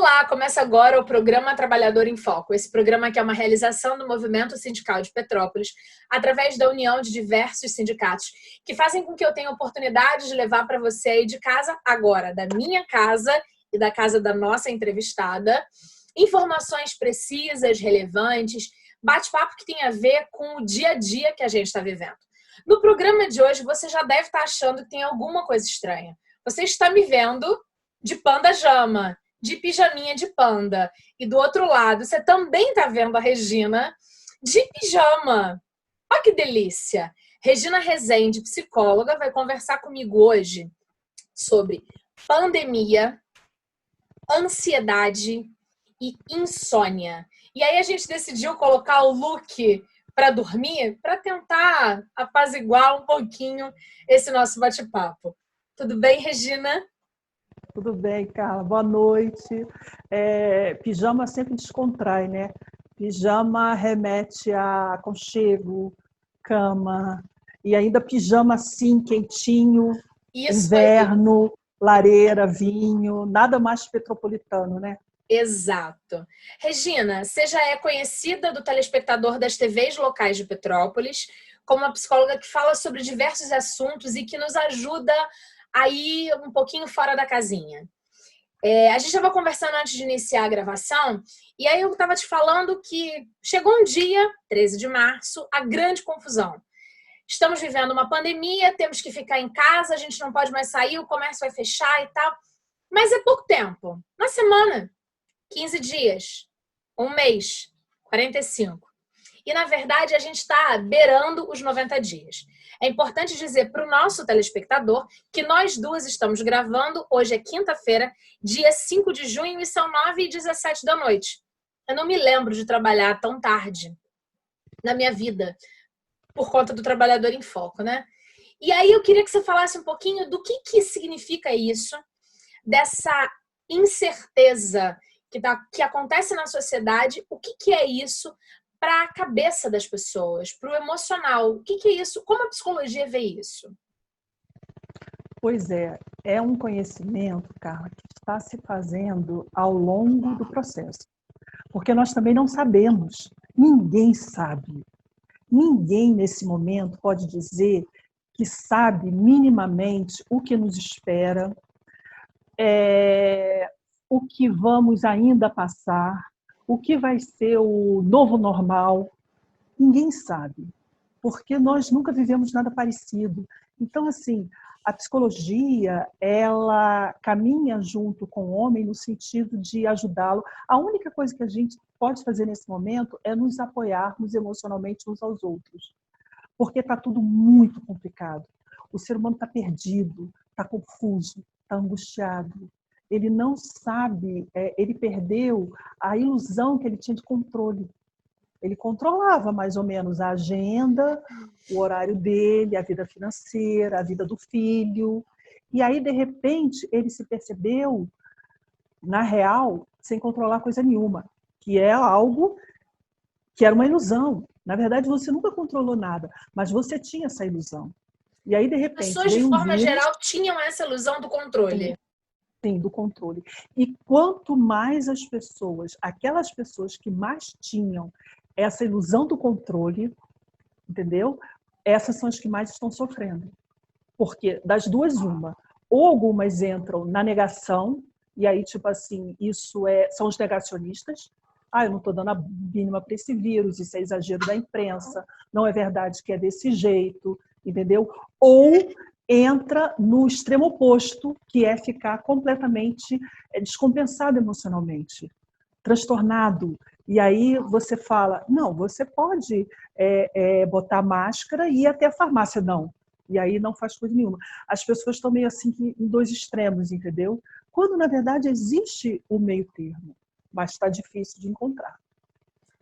Olá, começa agora o programa Trabalhador em Foco. Esse programa que é uma realização do Movimento Sindical de Petrópolis, através da união de diversos sindicatos, que fazem com que eu tenha a oportunidade de levar para você aí de casa agora, da minha casa e da casa da nossa entrevistada, informações precisas, relevantes, bate-papo que tem a ver com o dia a dia que a gente está vivendo. No programa de hoje, você já deve estar achando que tem alguma coisa estranha. Você está me vendo de panda jama, de pijaminha de panda. E do outro lado, você também está vendo a Regina de pijama. Olha que delícia! Regina Rezende, psicóloga, vai conversar comigo hoje sobre pandemia, ansiedade e insônia. E aí a gente decidiu colocar o look para dormir, para tentar apaziguar um pouquinho esse nosso bate-papo. Tudo bem, Regina? Tudo bem, Carla. Boa noite. Pijama sempre descontrai, né? Pijama remete a aconchego, cama, e ainda pijama assim, quentinho, Isso inverno, lareira, vinho, nada mais petropolitano, né? Exato. Regina, você já é conhecida do telespectador das TVs locais de Petrópolis como uma psicóloga que fala sobre diversos assuntos e que nos ajuda a ir um pouquinho fora da casinha. A gente estava conversando antes de iniciar a gravação e aí eu estava te falando que chegou um dia, 13 de março, a grande confusão. Estamos vivendo uma pandemia, temos que ficar em casa, a gente não pode mais sair, o comércio vai fechar e tal. Mas é pouco tempo, uma semana. 15 dias, um mês, 45. E, na verdade, a gente está beirando os 90 dias. É importante dizer para o nosso telespectador que nós duas estamos gravando, hoje é quinta-feira, dia 5 de junho, e são 9h17 da noite. Eu não me lembro de trabalhar tão tarde na minha vida, por conta do Trabalhador em Foco, né? E aí eu queria que você falasse um pouquinho do que significa isso, dessa incerteza que acontece na sociedade, o que é isso para a cabeça das pessoas, para o emocional, o que é isso, como a psicologia vê isso? Pois é um conhecimento, Carla, que está se fazendo ao longo do processo, porque nós também não sabemos, ninguém sabe, ninguém nesse momento pode dizer que sabe minimamente o que nos espera, o que vamos ainda passar, o que vai ser o novo normal. Ninguém sabe, porque nós nunca vivemos nada parecido. Então, assim, a psicologia, ela caminha junto com o homem no sentido de ajudá-lo. A única coisa que a gente pode fazer nesse momento é nos apoiarmos emocionalmente uns aos outros, porque está tudo muito complicado. O ser humano está perdido, está confuso, está angustiado. Ele não sabe, ele perdeu a ilusão que ele tinha de controle. Ele controlava mais ou menos a agenda, o horário dele, a vida financeira, a vida do filho. E aí, de repente, ele se percebeu, na real, sem controlar coisa nenhuma, que é algo que era uma ilusão. Na verdade, você nunca controlou nada, mas você tinha essa ilusão. E aí, de repente, as pessoas, de veio um forma vírus, geral, tinham essa ilusão do controle. Sim, do controle. E quanto mais as pessoas, aquelas pessoas que mais tinham essa ilusão do controle, entendeu? Essas são as que mais estão sofrendo. Porque das duas, uma. Ou algumas entram na negação, e aí, tipo assim, são os negacionistas. Eu não estou dando a mínima para esse vírus, isso é exagero da imprensa, não é verdade que é desse jeito, entendeu? Ou entra no extremo oposto, que é ficar completamente descompensado emocionalmente, transtornado. E aí você fala, não, você pode botar máscara e ir até a farmácia. Não. E aí não faz coisa nenhuma. As pessoas estão meio assim em dois extremos, entendeu? Quando, na verdade, existe o meio termo, mas está difícil de encontrar.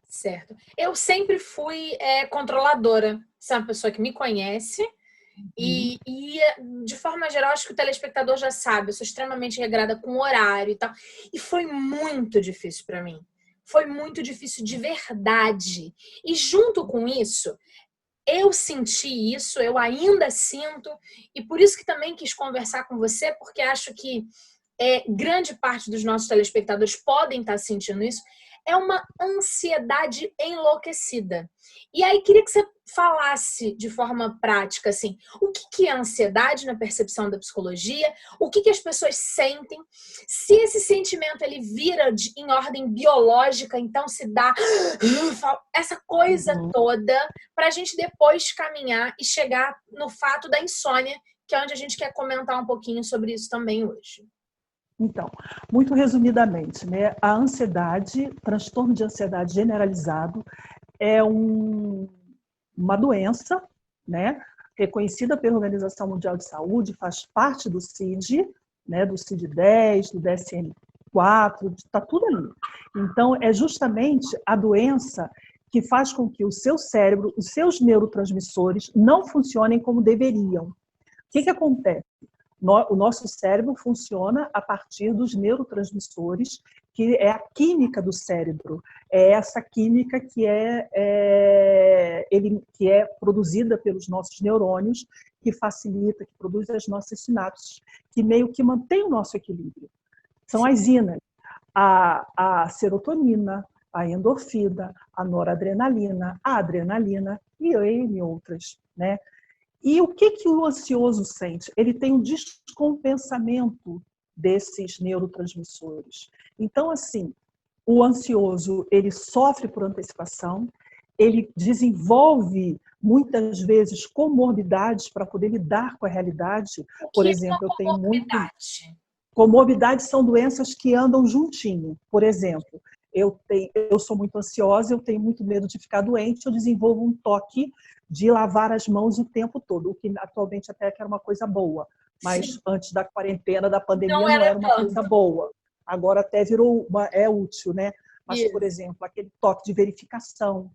Certo. Eu sempre fui controladora. Você é uma pessoa que me conhece e, de forma geral, acho que o telespectador já sabe, eu sou extremamente regrada com horário e tal. E foi muito difícil para mim. Foi muito difícil de verdade. E junto com isso, eu senti isso, eu ainda sinto, e por isso que também quis conversar com você, porque acho que grande parte dos nossos telespectadores podem estar sentindo isso, é uma ansiedade enlouquecida. E aí, queria que você falasse de forma prática, assim, o que é ansiedade na percepção da psicologia, o que as pessoas sentem, se esse sentimento ele vira em ordem biológica, então se dá essa coisa toda, para a gente depois caminhar e chegar no fato da insônia, que é onde a gente quer comentar um pouquinho sobre isso também hoje. Então, muito resumidamente, né, a ansiedade, transtorno de ansiedade generalizado, é uma doença, né, reconhecida pela Organização Mundial de Saúde, faz parte do CID, né, do CID-10, do DSM-4, está tudo ali. Então, é justamente a doença que faz com que o seu cérebro, os seus neurotransmissores não funcionem como deveriam. O que acontece? O nosso cérebro funciona a partir dos neurotransmissores, que é a química do cérebro. É essa química que é produzida pelos nossos neurônios, que facilita, que produz as nossas sinapses, que meio que mantém o nosso equilíbrio. São as inas, a serotonina, a endorfina, a noradrenalina, a adrenalina e N outras, né? E o que o ansioso sente? Ele tem um descompensamento desses neurotransmissores. Então, assim, o ansioso, ele sofre por antecipação, ele desenvolve, muitas vezes, comorbidades para poder lidar com a realidade. Por exemplo, eu tenho muito... Comorbidades são doenças que andam juntinho. Por exemplo, eu sou muito ansiosa, eu tenho muito medo de ficar doente, eu desenvolvo um toque de lavar as mãos o tempo todo, o que atualmente até que era uma coisa boa, mas sim, antes da quarentena, da pandemia, não era uma coisa boa. Agora até virou é útil, né? Mas, por exemplo, aquele toque de verificação,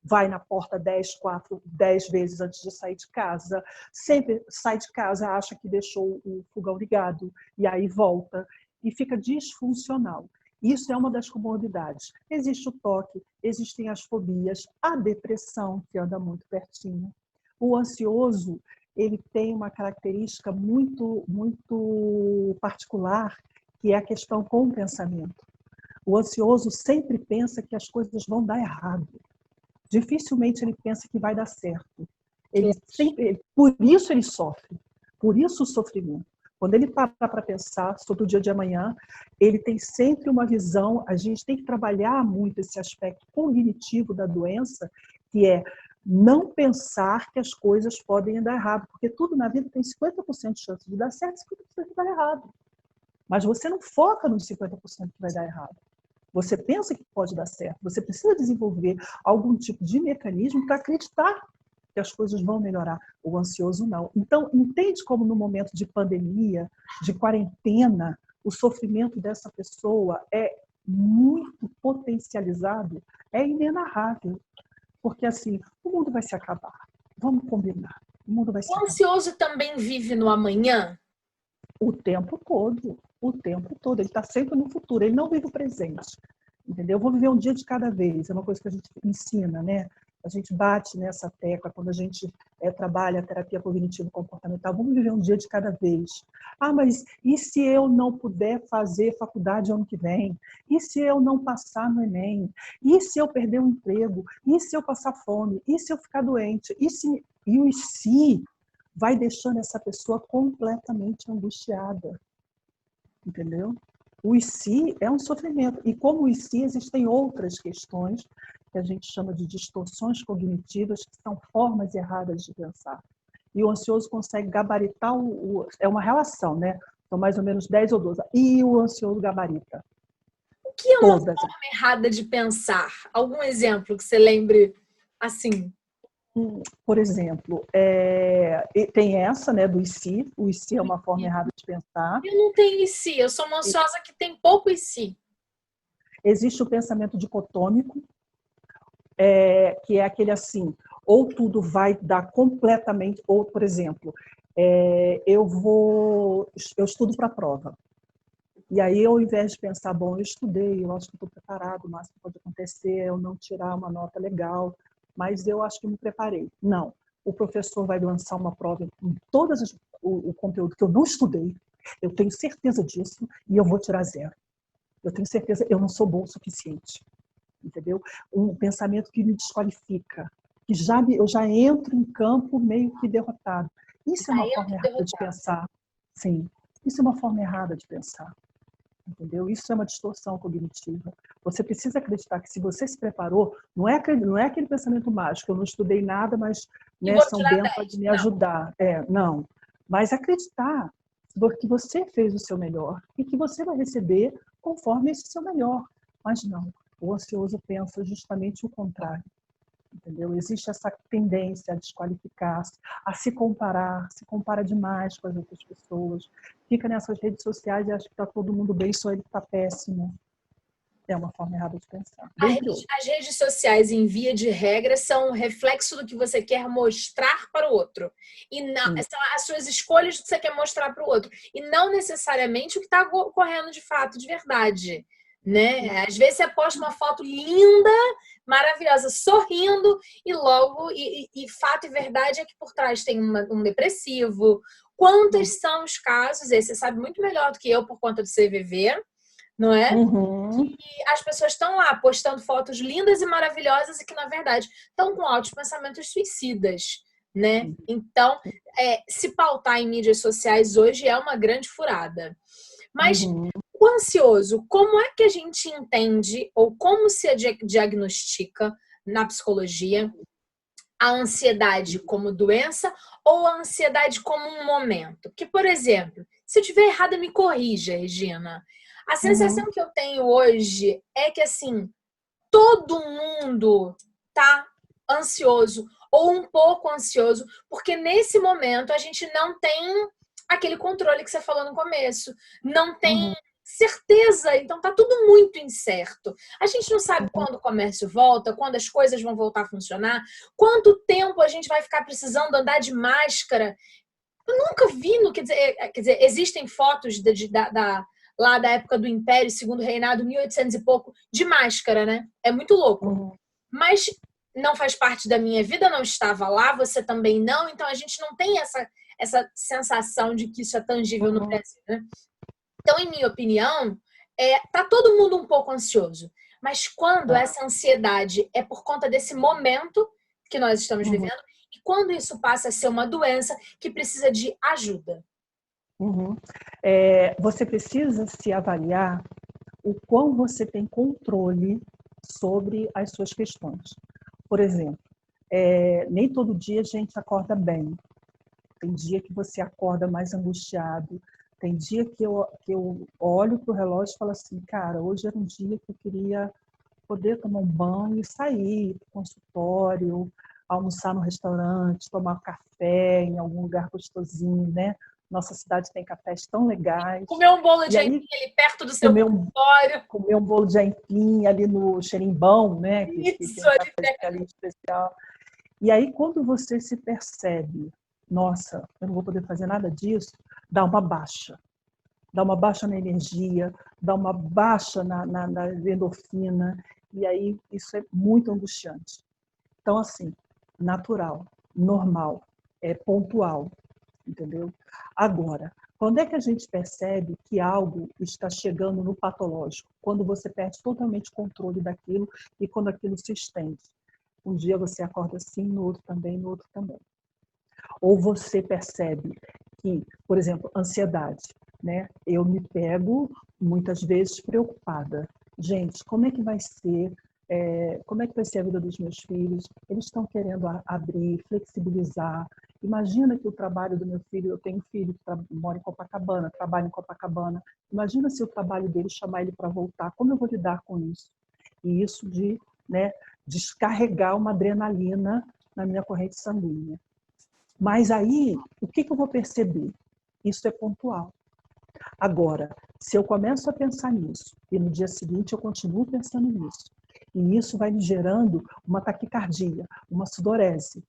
vai na porta 10 vezes antes de sair de casa, sempre sai de casa, acha que deixou o fogão ligado, e aí volta, e fica disfuncional. Isso é uma das comorbidades. Existe o toque, existem as fobias, a depressão, que anda muito pertinho. O ansioso, ele tem uma característica muito, muito particular, que é a questão com o pensamento. O ansioso sempre pensa que as coisas vão dar errado. Dificilmente ele pensa que vai dar certo. Por isso ele sofre, por isso o sofrimento. Quando ele para para pensar sobre o dia de amanhã, ele tem sempre uma visão, a gente tem que trabalhar muito esse aspecto cognitivo da doença, que é não pensar que as coisas podem dar errado, porque tudo na vida tem 50% de chance de dar certo e 50% de dar errado. Mas você não foca nos 50% que vai dar errado. Você pensa que pode dar certo, você precisa desenvolver algum tipo de mecanismo para acreditar que as coisas vão melhorar. O ansioso não. Então, entende como no momento de pandemia, de quarentena, o sofrimento dessa pessoa é muito potencializado, é inenarrável. Porque assim, o mundo vai se acabar. Vamos combinar. O mundo vai se acabar. O ansioso também vive no amanhã? O tempo todo. O tempo todo. Ele está sempre no futuro. Ele não vive o presente. Entendeu? Eu vou viver um dia de cada vez. É uma coisa que a gente ensina, né? A gente bate nessa tecla quando a gente trabalha a terapia cognitivo-comportamental. Vamos viver um dia de cada vez. Ah, mas e se eu não puder fazer faculdade ano que vem? E se eu não passar no Enem? E se eu perder o emprego? E se eu passar fome? E se eu ficar doente? E o se vai deixando essa pessoa completamente angustiada. Entendeu? O e se é um sofrimento. E como o e se, existem outras questões que a gente chama de distorções cognitivas, que são formas erradas de pensar. E o ansioso consegue gabaritar é uma relação, né? São mais ou menos 10 ou 12. E o ansioso gabarita. O que é uma forma errada de pensar? Algum exemplo que você lembre assim? Por exemplo, tem essa, né, do e se. O e se é uma forma errada de pensar. Eu não tenho e se, eu sou uma ansiosa que tem pouco e se. Existe o pensamento dicotômico, que é aquele assim, ou tudo vai dar completamente, ou, por exemplo, eu estudo para a prova. E aí, ao invés de pensar, bom, eu estudei, eu acho que estou preparado, o máximo que pode acontecer é eu não tirar uma nota legal, mas eu acho que me preparei. Não. O professor vai lançar uma prova com todo o conteúdo que eu não estudei, Eu tenho certeza disso e eu vou tirar 0. Eu tenho certeza, eu não sou bom o suficiente. Entendeu? Um pensamento que me desqualifica, que eu já entro em campo meio que derrotado. Isso é Já uma forma entro errada de derrotado. pensar. Sim, isso é uma forma errada de pensar. Entendeu? Isso é uma distorção cognitiva. Você precisa acreditar que se você se preparou, não é aquele pensamento mágico, eu não estudei nada, mas E né, vou São tirar Bento pode 10. me Não. ajudar. Não. Mas acreditar que você fez o seu melhor e que você vai receber conforme esse seu melhor. Mas não. O ansioso pensa justamente o contrário. Entendeu? Existe essa tendência a desqualificar-se, a se compara demais com as outras pessoas, fica nessas redes sociais e acha que está todo mundo bem, só ele está péssimo. É uma forma errada de pensar. Dentre outros. As redes sociais, em via de regra, são um reflexo do que você quer mostrar para o outro. E não, são as suas escolhas que você quer mostrar para o outro. E não necessariamente o que está ocorrendo de fato, de verdade. Né? Às vezes você posta uma foto linda, maravilhosa, sorrindo, e logo, e fato e verdade é que por trás tem um depressivo. Quantos são os casos, você sabe muito melhor do que eu por conta do CVV, não é? Uhum. E as pessoas estão lá postando fotos lindas e maravilhosas e que, na verdade, estão com altos pensamentos suicidas, né? Então, se pautar em mídias sociais hoje é uma grande furada. Mas o ansioso, como é que a gente entende ou como se diagnostica na psicologia a ansiedade como doença ou a ansiedade como um momento? Porque, por exemplo, se eu estiver errada, me corrija, Regina. A sensação que eu tenho hoje é que, assim, todo mundo tá ansioso ou um pouco ansioso, porque nesse momento a gente não tem aquele controle que você falou no começo. Não tem certeza, então tá tudo muito incerto. A gente não sabe quando o comércio volta, quando as coisas vão voltar a funcionar, quanto tempo a gente vai ficar precisando andar de máscara. Eu nunca vi, quer dizer, existem fotos lá da época do Império, Segundo Reinado, 1800 e pouco, de máscara, né? É muito louco. Mas não faz parte da minha vida, não estava lá, você também não, então a gente não tem essa sensação de que isso é tangível no Brasil, né? Então, em minha opinião, tá todo mundo um pouco ansioso. Mas quando essa ansiedade é por conta desse momento que nós estamos vivendo, e quando isso passa a ser uma doença que precisa de ajuda. Você precisa se avaliar o quão você tem controle sobre as suas questões. Por exemplo, nem todo dia a gente acorda bem. Tem dia que você acorda mais angustiado. Tem dia que eu olho para o relógio e falo assim, cara, hoje era um dia que eu queria poder tomar um banho e sair para o consultório, almoçar no restaurante, tomar um café em algum lugar gostosinho, né? Nossa cidade tem cafés tão legais. Comer um bolo de E aí, aipim ali perto do seu consultório. Comer um bolo de aipim ali no Xerimbão, né? Que tem um café ali especial. E aí, quando você se percebe, nossa, eu não vou poder fazer nada disso, dá uma baixa. Dá uma baixa na energia, dá uma baixa na endorfina, e aí isso é muito angustiante. Então, assim, natural, normal, pontual, entendeu? Agora, quando é que a gente percebe que algo está chegando no patológico? Quando você perde totalmente o controle daquilo e quando aquilo se estende. Um dia você acorda assim, no outro também, no outro também. Ou você percebe que, por exemplo, ansiedade, né? Eu me pego muitas vezes preocupada. Gente, como é que vai ser? Como é que vai ser a vida dos meus filhos? Eles estão querendo abrir, flexibilizar. Imagina que o trabalho do meu filho, eu tenho um filho que mora em Copacabana, trabalha em Copacabana. Imagina se o trabalho dele chamar ele para voltar. Como eu vou lidar com isso? E isso de, né, descarregar uma adrenalina na minha corrente sanguínea. Mas aí, o que eu vou perceber? Isso é pontual. Agora, se eu começo a pensar nisso e no dia seguinte eu continuo pensando nisso, e isso vai me gerando uma taquicardia, uma sudorese,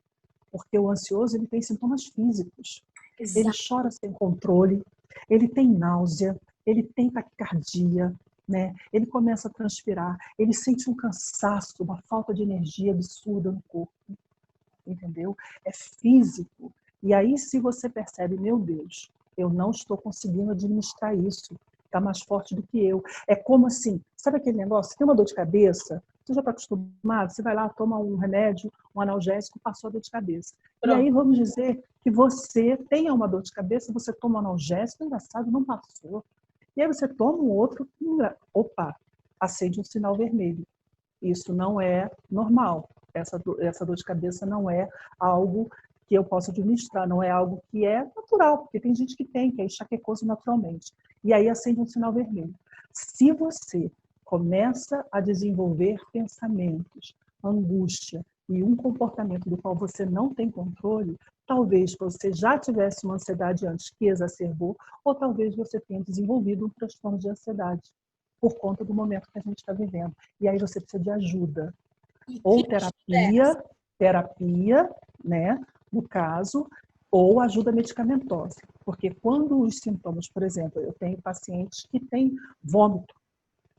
porque o ansioso ele tem sintomas físicos. Exato. Ele chora sem controle, ele tem náusea, ele tem taquicardia, né? Ele começa a transpirar, ele sente um cansaço, uma falta de energia absurda no corpo. Entendeu? É físico. E aí, se você percebe, meu Deus, eu não estou conseguindo administrar isso. Está mais forte do que eu. É como assim, sabe aquele negócio? Você tem uma dor de cabeça, você já está acostumado, você vai lá, toma um remédio, um analgésico, passou a dor de cabeça. E aí vamos dizer que você tenha uma dor de cabeça, você toma um analgésico, engraçado, não passou. E aí você toma um outro, opa, acende um sinal vermelho. Isso não é normal. Essa dor de cabeça não é algo que eu possa administrar, não é algo que é natural, porque tem gente que tem, que é enxaquecoso naturalmente. E aí acende um sinal vermelho. Se você começa a desenvolver pensamentos, angústia e um comportamento do qual você não tem controle, talvez você já tivesse uma ansiedade antes que exacerbou, ou talvez você tenha desenvolvido um transtorno de ansiedade por conta do momento que a gente está vivendo. E aí você precisa de ajuda. Ou terapia, né, no caso, ou ajuda medicamentosa. Porque quando os sintomas, por exemplo, eu tenho pacientes que têm vômito,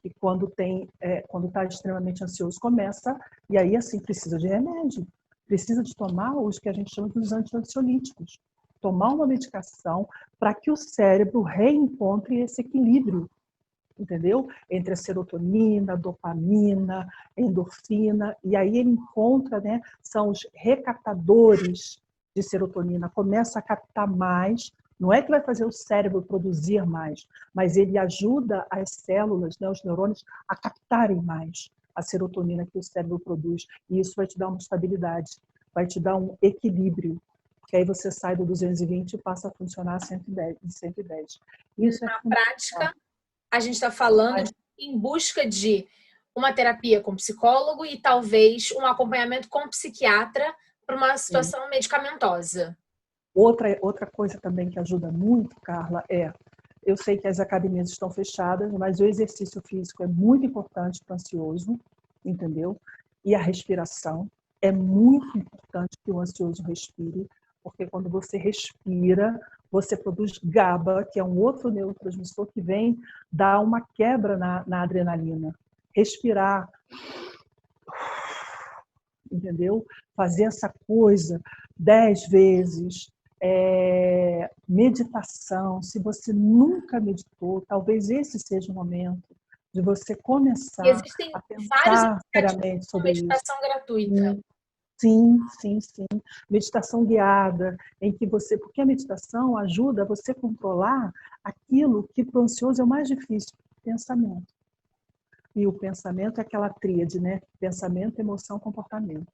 e quando está extremamente ansioso, começa, e aí assim, precisa de remédio, precisa de tomar os que a gente chama dos anti-ansiolíticos. Tomar uma medicação para que o cérebro reencontre esse equilíbrio, entendeu? Entre a serotonina, a dopamina, a endorfina, e aí ele encontra, né, são os recaptadores de serotonina, começa a captar mais, não é que vai fazer o cérebro produzir mais, mas ele ajuda as células, né, os neurônios, a captarem mais a serotonina que o cérebro produz, e isso vai te dar uma estabilidade, vai te dar um equilíbrio, porque aí você sai do 220 e passa a funcionar a 110, 110. Isso na prática, a gente está falando em busca de uma terapia com psicólogo e talvez um acompanhamento com psiquiatra para uma situação medicamentosa. Outra coisa também que ajuda muito, Carla, eu sei que as academias estão fechadas, mas o exercício físico é muito importante para o ansioso, entendeu? E a respiração. É muito importante que o ansioso respire, porque quando você respira, você produz GABA, que é um outro neurotransmissor que vem dar uma quebra na adrenalina. Respirar, entendeu? Fazer essa coisa 10 vezes. Meditação, se você nunca meditou, talvez esse seja o momento de você começar a pensar seriamente sobre isso. Meditação gratuita. Sim. Meditação guiada, em que porque a meditação ajuda você a controlar aquilo que para o ansioso é o mais difícil, pensamento. E o pensamento é aquela tríade, né? Pensamento, emoção, comportamento.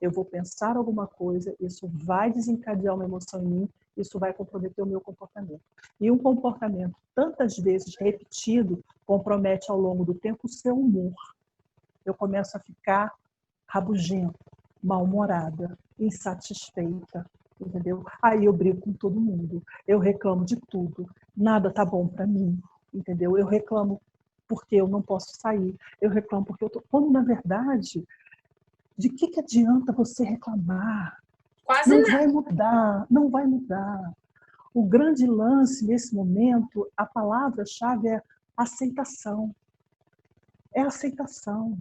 Eu vou pensar alguma coisa, isso vai desencadear uma emoção em mim, isso vai comprometer o meu comportamento. E um comportamento, tantas vezes repetido, compromete ao longo do tempo o seu humor. Eu começo a ficar rabugento, mal-humorada, insatisfeita, entendeu? Aí eu brigo com todo mundo, eu reclamo de tudo, nada tá bom para mim, entendeu? Eu reclamo porque eu não posso sair, eu reclamo porque eu tô... Quando, na verdade, de que adianta você reclamar? Quase nada. Não vai mudar. O grande lance nesse momento, a palavra-chave é aceitação. É aceitação,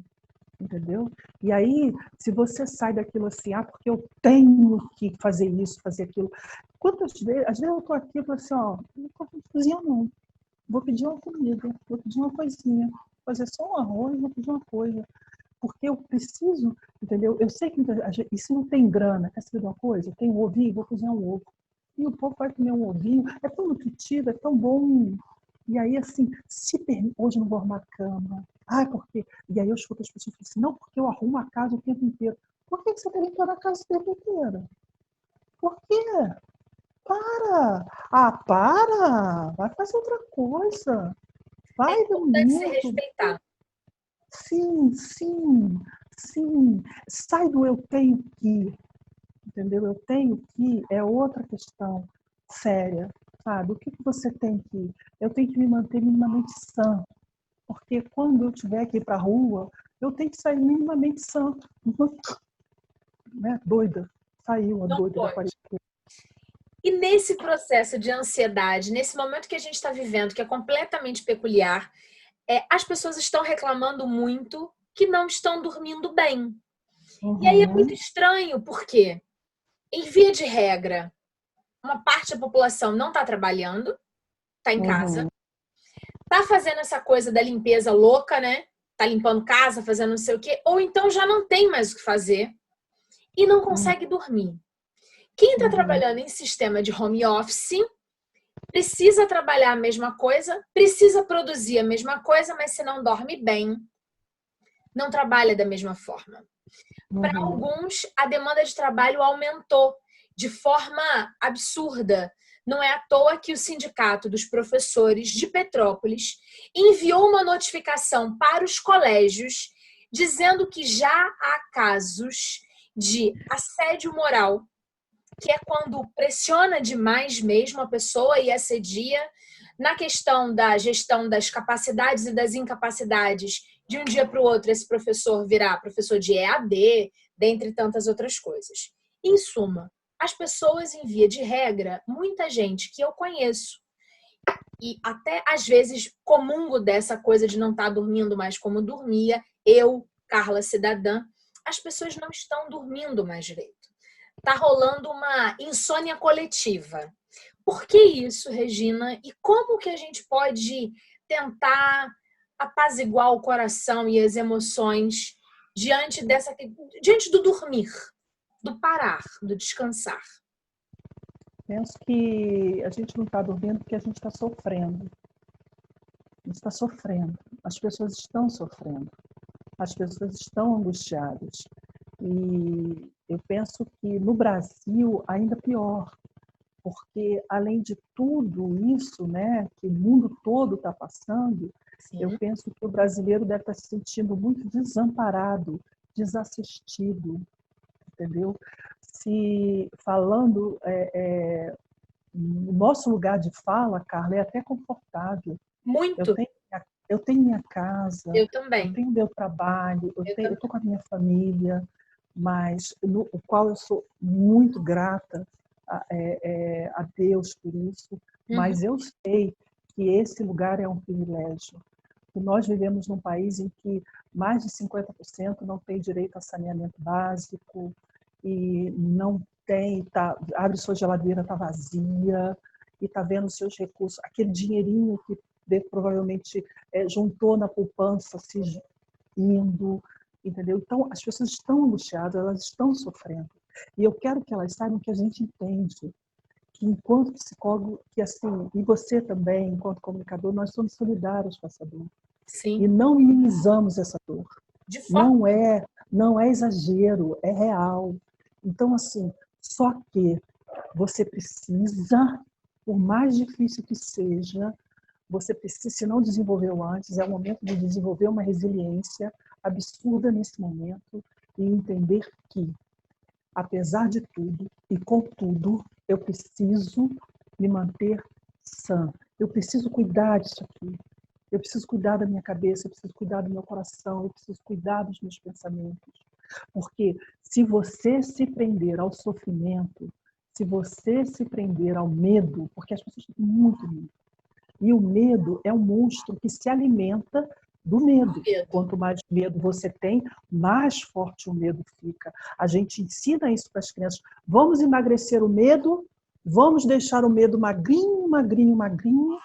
entendeu? E aí, se você sai daquilo assim, porque eu tenho que fazer isso, fazer aquilo. Quantas vezes, às vezes eu tô aqui e falo assim, não tô cozinhando não. Vou pedir uma comida, vou pedir uma coisinha, vou fazer só um arroz, vou pedir uma coisa. Porque eu preciso, entendeu? Eu sei que e se não tem grana, quer saber de uma coisa? Tem um ovinho, vou cozinhar um ovo. E o povo vai comer um ovinho, é tão nutritivo, é tão bom. E aí, assim, hoje eu não vou arrumar a cama. Porque... E aí eu escuto as pessoas falando assim, não, porque eu arrumo a casa o tempo inteiro. Por que você está limpando a casa o tempo inteiro? Por quê? Para! Para! Vai fazer outra coisa. Vai, meu amigo. Se respeitar. Sim. Sai do eu tenho que, entendeu? Eu tenho que é outra questão séria, sabe? O que você tem que... Eu tenho que me manter minimamente sã, porque quando eu tiver que ir para a rua, eu tenho que sair minimamente sã. Né? Doida. Saiu a doida da quarentena. E nesse processo de ansiedade, nesse momento que a gente está vivendo, que é completamente peculiar, as pessoas estão reclamando muito que não estão dormindo bem. E aí é muito estranho, porque, em via de regra, uma parte da população não está trabalhando, está em casa, Uhum. está fazendo essa coisa da limpeza louca, né? Está limpando casa, fazendo não sei o quê, ou então já não tem mais o que fazer e não Uhum. consegue dormir. Quem está Uhum. trabalhando em sistema de home office precisa trabalhar a mesma coisa, precisa produzir a mesma coisa, mas se não dorme bem, não trabalha da mesma forma. Para Uhum. alguns, a demanda de trabalho aumentou de forma absurda. Não é à toa que o Sindicato dos Professores de Petrópolis enviou uma notificação para os colégios dizendo que já há casos de assédio moral, que é quando pressiona demais mesmo a pessoa e assedia na questão da gestão das capacidades e das incapacidades. De um dia para o outro, esse professor virar professor de EAD, dentre tantas outras coisas. Em suma, as pessoas, em via de regra, muita gente que eu conheço, e até às vezes comungo dessa coisa de não estar dormindo mais como dormia, eu, Carla Cidadã, as pessoas não estão dormindo mais direito. Está rolando uma insônia coletiva. Por que isso, Regina? E como que a gente pode tentar apaziguar o coração e as emoções diante do dormir, do parar, do descansar? Penso que a gente não está dormindo porque a gente está sofrendo. A gente está sofrendo. As pessoas estão sofrendo. As pessoas estão angustiadas. E eu penso que no Brasil ainda pior, porque além de tudo isso, né, que o mundo todo está passando, eu Sim. penso que o brasileiro deve estar se sentindo muito desamparado, desassistido, entendeu? Se falando o nosso lugar de fala, Carla, é até confortável. Eu Muito. tenho, eu tenho minha casa, Eu eu também. tenho meu trabalho, eu Eu estou também. com a minha família, mas o qual eu sou muito grata a Deus por isso, Uhum. mas eu sei que esse lugar é um privilégio. Que nós vivemos num país em que mais de 50% não tem direito a saneamento básico e não tem, abre sua geladeira, está vazia e está vendo seus recursos, aquele dinheirinho que provavelmente juntou na poupança se indo, entendeu? Então, as pessoas estão angustiadas, elas estão sofrendo. E eu quero que elas saibam que a gente entende, que enquanto psicólogo, que assim, e você também, enquanto comunicador, nós somos solidários com essa dor. E Sim. não minimizamos essa dor. De forma. Não é exagero, é real. Então, assim, só que você precisa, por mais difícil que seja, você precisa, se não desenvolveu antes, é o momento de desenvolver uma resiliência absurda nesse momento e entender que, apesar de tudo e contudo, eu preciso me manter sã. Eu preciso cuidar disso aqui. Eu preciso cuidar da minha cabeça, eu preciso cuidar do meu coração, eu preciso cuidar dos meus pensamentos. Porque se você se prender ao sofrimento, se você se prender ao medo, porque as pessoas têm muito medo, e o medo é um monstro que se alimenta do medo. Medo. Quanto mais medo você tem, mais forte o medo fica. A gente ensina isso para as crianças. Vamos emagrecer o medo, vamos deixar o medo magrinho, magrinho, magrinho.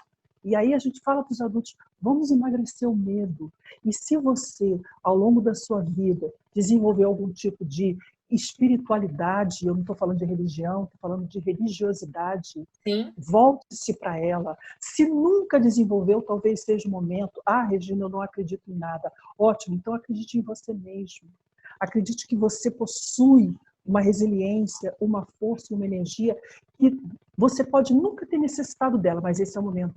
E aí a gente fala para os adultos, vamos emagrecer o medo. E se você, ao longo da sua vida, desenvolver algum tipo de espiritualidade, eu não estou falando de religião, estou falando de religiosidade, Sim. volte-se para ela. Se nunca desenvolveu, talvez seja o momento. Ah, Regina, eu não acredito em nada. Ótimo, então acredite em você mesmo. Acredite que você possui uma resiliência, uma força, uma energia que você pode nunca ter necessitado dela, mas esse é o momento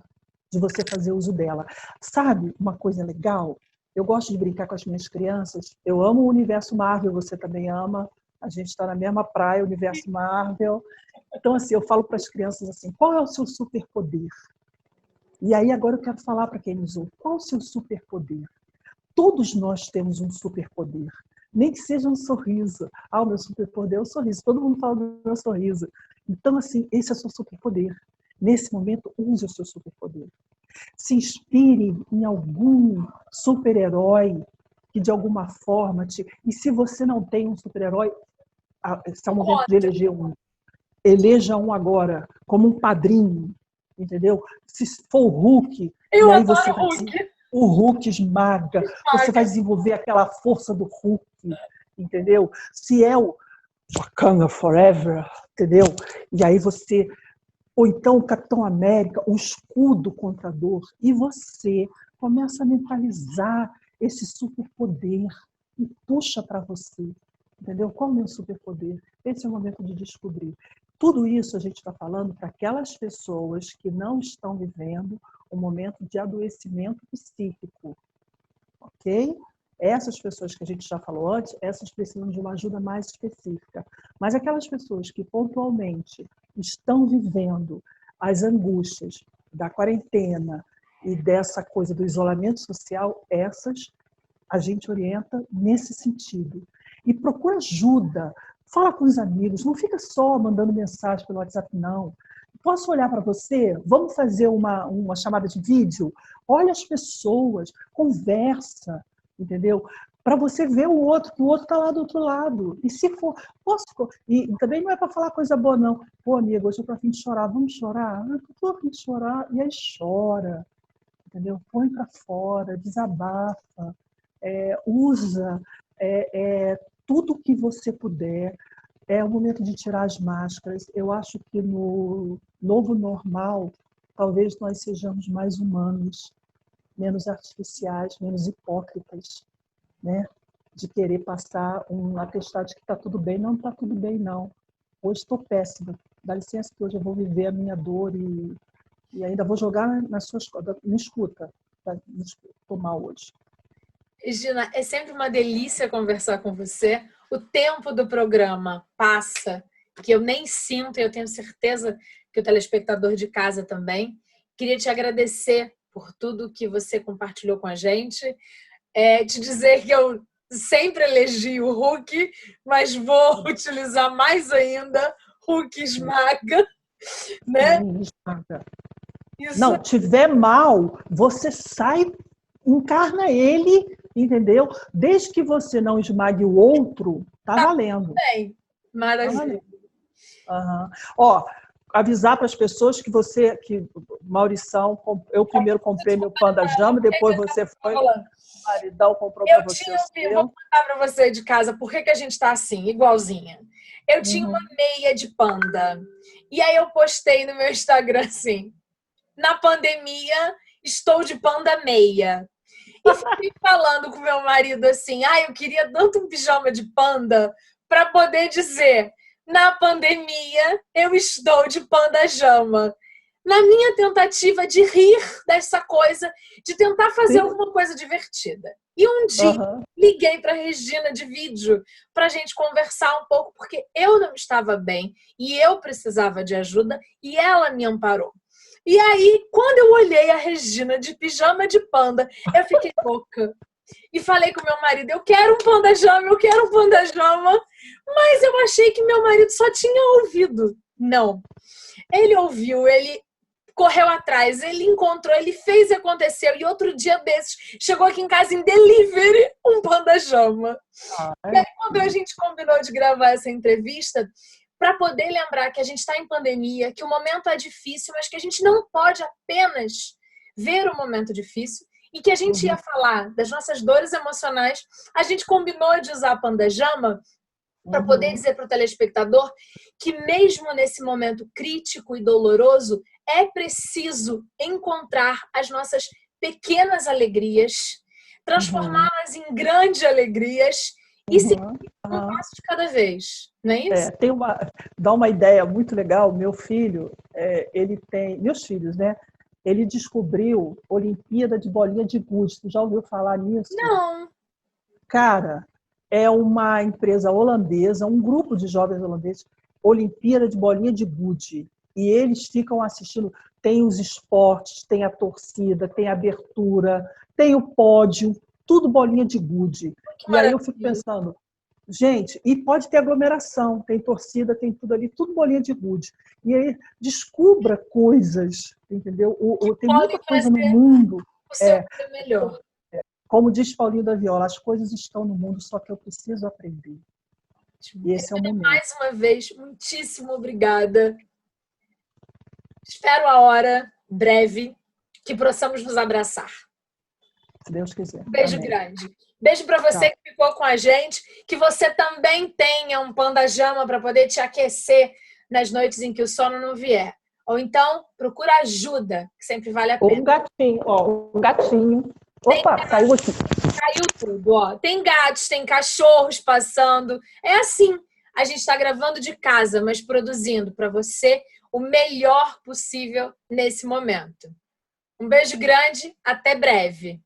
de você fazer uso dela. Sabe uma coisa legal? Eu gosto de brincar com as minhas crianças. Eu amo o universo Marvel, você também ama. A gente está na mesma praia, universo Marvel. Então, assim, eu falo para as crianças assim, qual é o seu superpoder? E aí agora eu quero falar para quem nos ouve, qual é o seu superpoder? Todos nós temos um superpoder, nem que seja um sorriso. Ah, o meu superpoder é o sorriso. Todo mundo fala do meu sorriso. Então, assim, esse é o seu superpoder. Nesse momento, use o seu superpoder. Se inspire em algum super-herói que, de alguma forma, te... E se você não tem um super-herói, esse é o momento de eleger um. eleja um agora como um padrinho, entendeu? Se for o Hulk, Eu e aí adoro você vai Hulk. o Hulk esmaga, você vai Esmaga. desenvolver aquela força do Hulk, entendeu? Se é o Wakanda Forever, entendeu? E aí você, ou então o Capitão América, o escudo contra a dor, e você começa a mentalizar esse superpoder e puxa para você, entendeu? Qual é o meu superpoder? Esse é o momento de descobrir. Tudo isso a gente está falando para aquelas pessoas que não estão vivendo um momento de adoecimento psíquico, ok? Essas pessoas que a gente já falou antes, essas precisam de uma ajuda mais específica. Mas aquelas pessoas que pontualmente estão vivendo as angústias da quarentena e dessa coisa do isolamento social, essas a gente orienta nesse sentido. E procura ajuda, fala com os amigos, não fica só mandando mensagem pelo WhatsApp, não. Posso olhar para você? Vamos fazer uma chamada de vídeo? Olha as pessoas, conversa, entendeu? Para você ver o outro, que o outro está lá do outro lado. E se for, posso. E também não é para falar coisa boa, não. Pô, amigo, hoje eu estou a fim de chorar, vamos chorar? Eu estou a fim de chorar. E aí chora, entendeu? Põe para fora, desabafa, usa tudo que você puder. É o momento de tirar as máscaras. Eu acho que no novo normal, talvez nós sejamos mais humanos, menos artificiais, menos hipócritas, né? De querer passar um atestado de que está tudo bem. Não está tudo bem, não. Hoje estou péssima. Dá licença que hoje eu vou viver a minha dor e ainda vou jogar nas suas costas. Me escuta. Estou mal hoje. Regina, é sempre uma delícia conversar com você. O tempo do programa passa, que eu nem sinto, e eu tenho certeza que o telespectador de casa também. Queria te agradecer por tudo que você compartilhou com a gente. Te dizer que eu sempre elegi o Hulk, mas vou utilizar mais ainda Hulk esmaga, né? Sim, esmaga. Isso. Não, tiver mal, você sai, encarna ele, entendeu? Desde que você não esmague o outro, tá Tá valendo. bem. Tá Maravilha. valendo. Uhum. Ó, avisar para as pessoas que Maurição, eu primeiro comprei meu Panda Jama, depois você foi, o maridão comprou para Eu você o tinha, vou seu. contar para você de casa por que a gente tá assim, igualzinha. Eu tinha uma Uhum. meia de panda. E aí eu postei no meu Instagram assim: na pandemia, estou de panda meia. E fiquei falando com meu marido assim: eu queria tanto um pijama de panda para poder dizer: na pandemia, eu estou de panda jama. Na minha tentativa de rir dessa coisa, de tentar fazer Sim. alguma coisa divertida. E um dia Uhum. liguei para a Regina de vídeo para a gente conversar um pouco, porque eu não estava bem e eu precisava de ajuda e ela me amparou. E aí, quando eu olhei a Regina de pijama de panda, eu fiquei louca. E falei com meu marido, eu quero um panda jama, eu quero um panda jama. Mas eu achei que meu marido só tinha ouvido. Não. Ele ouviu, ele correu atrás, ele encontrou, ele fez e aconteceu. E outro dia desses, chegou aqui em casa em delivery um panda jama. E aí, quando a gente combinou de gravar essa entrevista, para poder lembrar que a gente está em pandemia, que o momento é difícil, mas que a gente não pode apenas ver o momento difícil e que a gente ia falar das nossas dores emocionais, a gente combinou de usar a Panda Jama para poder Uhum. dizer para o telespectador que mesmo nesse momento crítico e doloroso, é preciso encontrar as nossas pequenas alegrias, Uhum. transformá-las em grandes alegrias e seguir Uhum. um Uhum. passo de cada vez, não é isso? Dá uma ideia muito legal. Meu filho, ele tem, meus filhos, né? Ele descobriu Olimpíada de Bolinha de Gude. Tu já ouviu falar nisso? Não. Cara, é uma empresa holandesa, um grupo de jovens holandeses, Olimpíada de Bolinha de Gude. E eles ficam assistindo. Tem os esportes, tem a torcida, tem a abertura, tem o pódio, tudo bolinha de gude. Que E aí eu fico maravilha. pensando, gente, e pode ter aglomeração, tem torcida, tem tudo ali, tudo bolinha de gude. E aí descubra coisas, entendeu? Tem Podem muita coisa no fazer mundo. o seu É, dia melhor. como diz Paulinho da Viola, as coisas estão no mundo, só que eu preciso aprender. E esse é o momento. Mais uma vez, muitíssimo obrigada. Espero a hora breve que possamos nos abraçar. Se Deus quiser. Beijo Amém. grande. Beijo para você que ficou com a gente. Que você também tenha um panda-jama para poder te aquecer nas noites em que o sono não vier. Ou então, procura ajuda, que sempre vale a pena. Ou um gatinho, ó, um gatinho. Opa, caiu aqui. Caiu tudo, ó. Tem gatos, tem cachorros passando. É assim. A gente está gravando de casa, mas produzindo para você o melhor possível nesse momento. Um beijo grande, até breve.